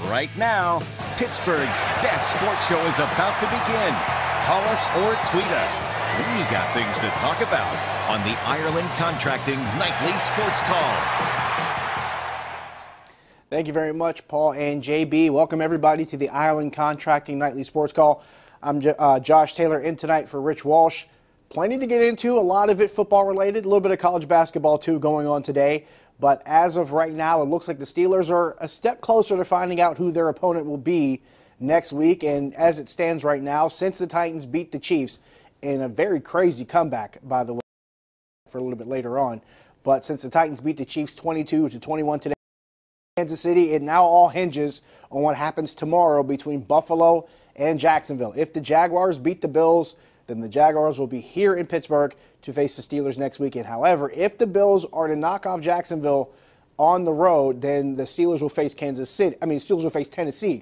right now. Pittsburgh's best sports show is about to begin. Call us or tweet us. We got things to talk about on the Ireland Contracting Nightly Sports Call. Thank you very much, Paul and JB. Welcome, everybody, to the Ireland Contracting Nightly Sports Call. I'm Josh Taylor in tonight for Rich Walsh. Plenty to get into, a lot of it football-related, a little bit of college basketball, too, going on today. But as of right now, it looks like the Steelers are a step closer to finding out who their opponent will be next week. And as it stands right now, since the Titans beat the Chiefs in a very crazy comeback, by the way, for a little bit later on, but since the Titans beat the Chiefs 22-21 today, Kansas City, it now all hinges on what happens tomorrow between Buffalo and Jacksonville. If the Jaguars beat the Bills, then the Jaguars will be here in Pittsburgh to face the Steelers next weekend. However, if the Bills are to knock off Jacksonville on the road, then the Steelers will face Steelers will face Tennessee,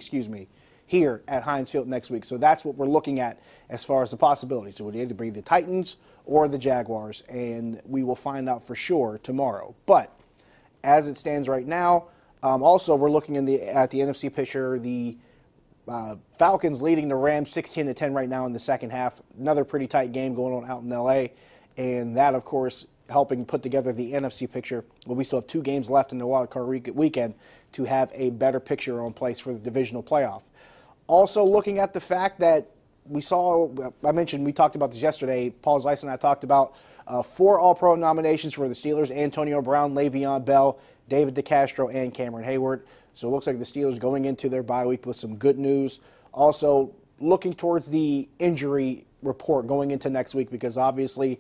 here at Heinz Field next week. So that's what we're looking at as far as the possibilities. So it would either be the Titans or the Jaguars, and we will find out for sure tomorrow. But as it stands right now, also we're looking at the NFC picture. The Falcons leading the Rams 16-10 right now in the second half. Another pretty tight game going on out in L.A., and that, of course, helping put together the NFC picture. But we still have 2 games left in the wild card weekend to have a better picture on place for the divisional playoff. Also looking at the fact that we talked about this yesterday, Paul Zeiss and I talked about 4 All-Pro nominations for the Steelers: Antonio Brown, Le'Veon Bell, David DeCastro, and Cameron Hayward. So it looks like the Steelers going into their bye week with some good news. Also looking towards the injury report going into next week, because obviously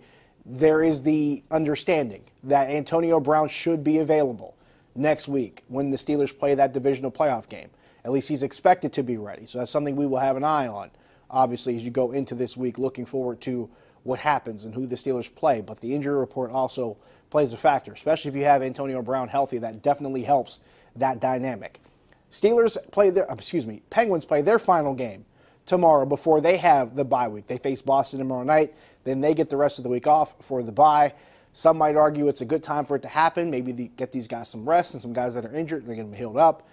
there is the understanding that Antonio Brown should be available next week when the Steelers play that divisional playoff game. At least he's expected to be ready. So that's something we will have an eye on, obviously, as you go into this week, looking forward to what happens and who the Steelers play. But the injury report also plays a factor, especially if you have Antonio Brown healthy. That definitely helps that dynamic. Penguins play their final game tomorrow before they have the bye week. They face Boston tomorrow night. Then they get the rest of the week off for the bye. Some might argue it's a good time for it to happen. Maybe get these guys some rest, and some guys that are injured, they're going to be healed up.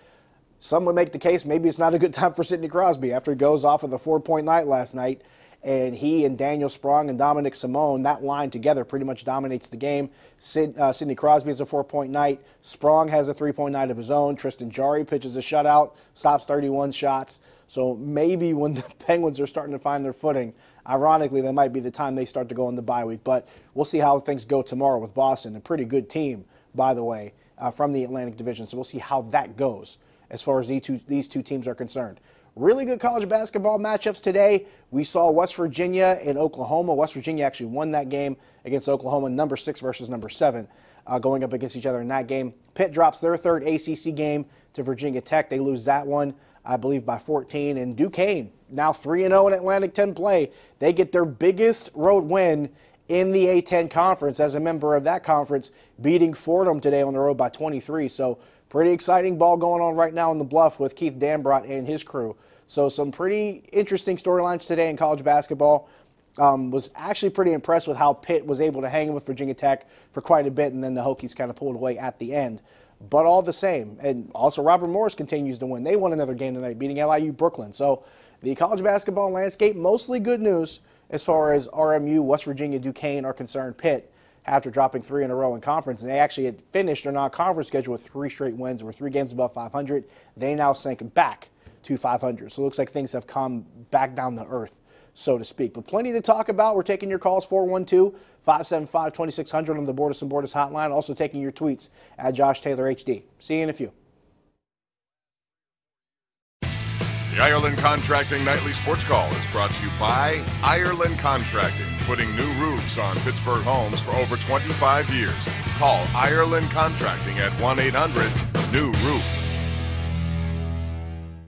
Some would make the case maybe it's not a good time for Sidney Crosby after he goes off of the 4-point night last night. And he and Daniel Sprong and Dominic Simone, that line together pretty much dominates the game. Sidney Crosby has a 4-point night. Sprong has a 3-point night of his own. Tristan Jarry pitches a shutout, stops 31 shots. So maybe when the Penguins are starting to find their footing, ironically, that might be the time they start to go in the bye week. But we'll see how things go tomorrow with Boston. A pretty good team, by the way, from the Atlantic Division. So we'll see how that goes as far as these two teams are concerned. Really good college basketball matchups today. We saw West Virginia and Oklahoma. West Virginia actually won that game against Oklahoma, number 6 versus number 7, going up against each other in that game. Pitt drops their third ACC game to Virginia Tech. They lose that one, I believe, by 14. And Duquesne, now 3-0 in Atlantic 10 play. They get their biggest road win in the A-10 conference as a member of that conference, beating Fordham today on the road by 23. So pretty exciting ball going on right now in the Bluff with Keith Dambrot and his crew. So some pretty interesting storylines today in college basketball. Was actually pretty impressed with how Pitt was able to hang with Virginia Tech for quite a bit, and then the Hokies kind of pulled away at the end. But all the same, and also Robert Morris continues to win. They won another game tonight, beating LIU Brooklyn. So the college basketball landscape, mostly good news as far as RMU, West Virginia, Duquesne are concerned. Pitt, after dropping 3 in a row in conference, and they actually had finished their non-conference schedule with 3 straight wins, were 3 games above 500. They now sank back to 500. So it looks like things have come back down to earth, so to speak. But plenty to talk about. We're taking your calls, 412-575-2600 on the Borders and Borders hotline. Also taking your tweets at Josh Taylor HD. See you in a few. The Ireland Contracting Nightly Sports Call is brought to you by Ireland Contracting, putting new roofs on Pittsburgh homes for over 25 years. Call Ireland Contracting at 1-800-NEW-ROOF.